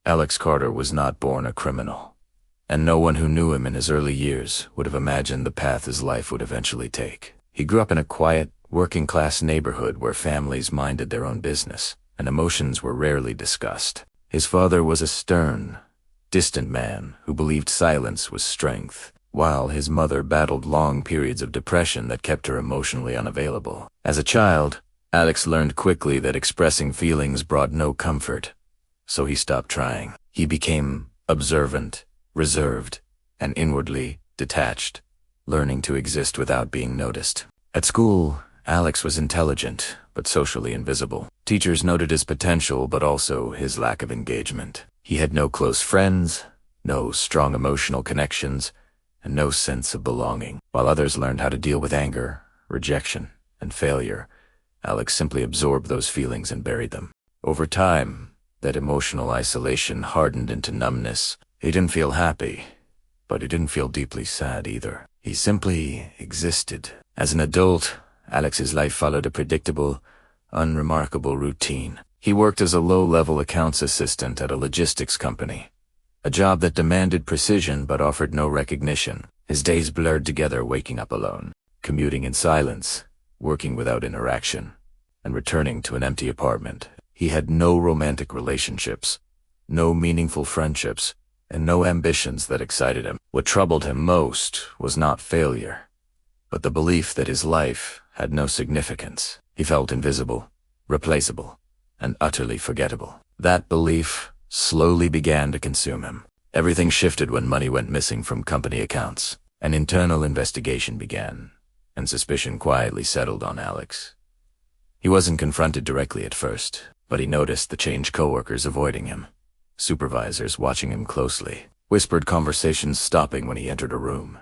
Alex Carter was not born a criminal, and no one who knew him in his early years would have imagined the path his life would eventually take. He grew up in a quiet, working-class neighborhood where families minded their own business, and emotions were rarely discussed. His father was a stern, distant man who believed silence was strength, while his mother battled long periods of depression that kept her emotionally unavailable. As a child, Alex learned quickly that expressing feelings brought no comfort, so he stopped trying. He became observant, reserved, and inwardly detached, learning to exist without being noticed. At school, Alex was intelligent, but socially invisible. Teachers noted his potential, but also his lack of engagement. He had no close friends, no strong emotional connections, and no sense of belonging. While others learned how to deal with anger, rejection, and failure, Alex simply absorbed those feelings and buried them. Over time, that emotional isolation hardened into numbness. He didn't feel happy, but he didn't feel deeply sad either. He simply existed. As an adult, Alex's life followed a predictable, unremarkable routine. He worked as a low-level accounts assistant at a logistics company, a job that demanded precision but offered no recognition. His days blurred together, waking up alone, commuting in silence, working without interaction, and returning to an empty apartment. He had no romantic relationships, no meaningful friendships, and no ambitions that excited him. What troubled him most was not failure, but the belief that his life had no significance. He felt invisible, replaceable, and utterly forgettable. That belief slowly began to consume him. Everything shifted when money went missing from company accounts. An internal investigation began, and suspicion quietly settled on Alex. He wasn't confronted directly at first, but he noticed the changed coworkers avoiding him, supervisors watching him closely, whispered conversations stopping when he entered a room.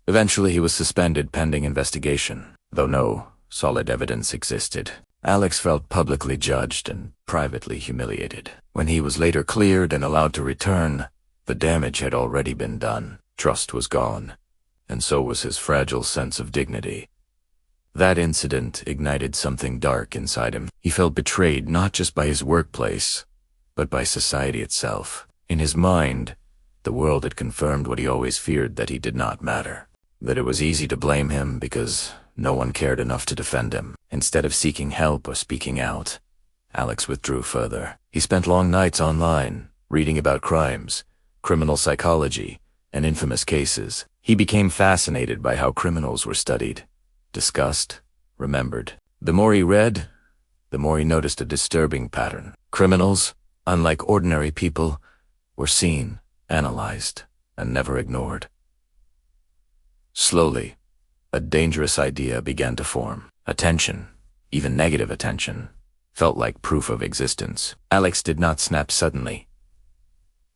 Eventually he was suspended pending investigation, though no solid evidence existed. Alex felt publicly judged and privately humiliated. When he was later cleared and allowed to return, the damage had already been done. Trust was gone, and so was his fragile sense of dignity. That incident ignited something dark inside him. He felt betrayed not just by his workplace, but by society itself. In his mind, the world had confirmed what he always feared, that he did not matter, that it was easy to blame him because no one cared enough to defend him. Instead of seeking help or speaking out, Alex withdrew further. He spent long nights online, reading about crimes, criminal psychology, and infamous cases. He became fascinated by how criminals were studied, discussed, remembered. The more he read, the more he noticed a disturbing pattern. Criminals, unlike ordinary people, were seen, analyzed, and never ignored. Slowly, a dangerous idea began to form. Attention, even negative attention, felt like proof of existence. Alex did not snap suddenly.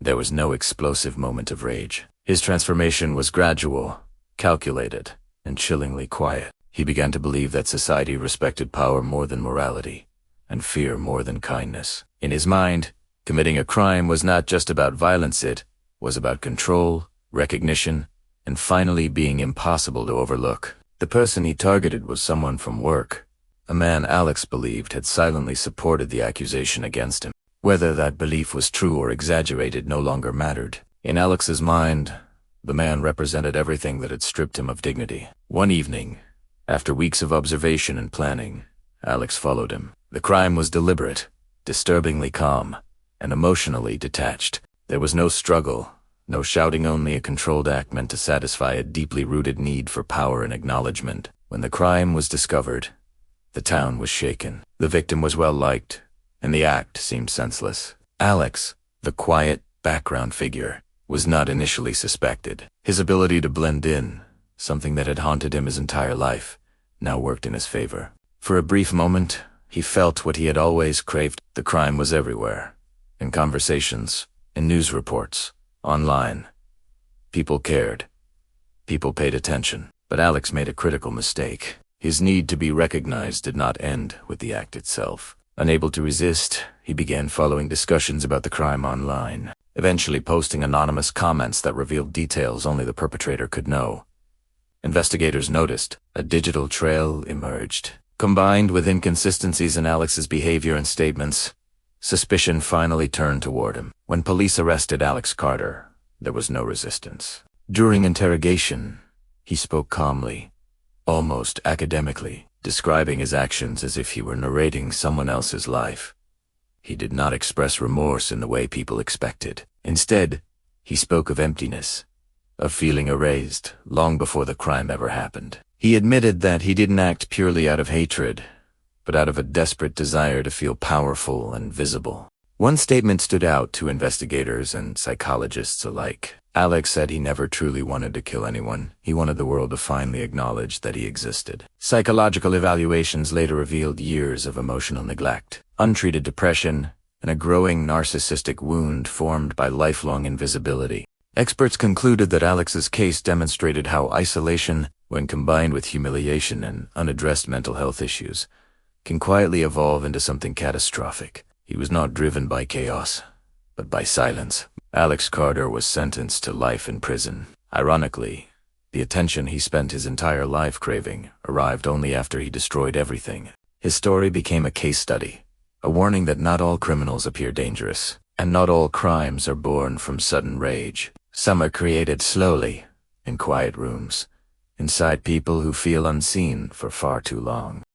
There was no explosive moment of rage. His transformation was gradual, calculated, and chillingly quiet. He began to believe that society respected power more than morality, and fear more than kindness. In his mind, committing a crime was not just about violence, it was about control, recognition, and finally being impossible to overlook. The person he targeted was someone from work, a man Alex believed had silently supported the accusation against him. Whether that belief was true or exaggerated no longer mattered. In Alex's mind, the man represented everything that had stripped him of dignity. One evening, after weeks of observation and planning, Alex followed him. The crime was deliberate, disturbingly calm, and emotionally detached. There was no struggle, no shouting, only a controlled act meant to satisfy a deeply rooted need for power and acknowledgement. When the crime was discovered, the town was shaken. The victim was well liked, and the act seemed senseless. Alex, the quiet background figure, was not initially suspected. His ability to blend in, something that had haunted him his entire life, now worked in his favor. For a brief moment, he felt what he had always craved. The crime was everywhere, in conversations, in news reports, online. People cared. People paid attention. But Alex made a critical mistake. His need to be recognized did not end with the act itself. Unable to resist, he began following discussions about the crime online, eventually posting anonymous comments that revealed details only the perpetrator could know. Investigators noticed a digital trail emerged. Combined with inconsistencies in Alex's behavior and statements, Suspicion finally turned toward him. When police arrested Alex Carter, there was no resistance. During interrogation, he spoke calmly, almost academically, describing his actions as if he were narrating someone else's life. He did not express remorse in the way people expected. Instead, he spoke of emptiness, of feeling erased long before the crime ever happened. He admitted that he didn't act purely out of hatred, but out of a desperate desire to feel powerful and visible. One statement stood out to investigators and psychologists alike. Alex said he never truly wanted to kill anyone. He wanted the world to finally acknowledge that he existed. Psychological evaluations later revealed years of emotional neglect, untreated depression, and a growing narcissistic wound formed by lifelong invisibility. Experts concluded that Alex's case demonstrated how isolation, when combined with humiliation and unaddressed mental health issues, can quietly evolve into something catastrophic. He was not driven by chaos, but by silence. Alex Carter was sentenced to life in prison. Ironically, the attention he spent his entire life craving arrived only after he destroyed everything. His story became a case study, a warning that not all criminals appear dangerous, and not all crimes are born from sudden rage. Some are created slowly, in quiet rooms, inside people who feel unseen for far too long.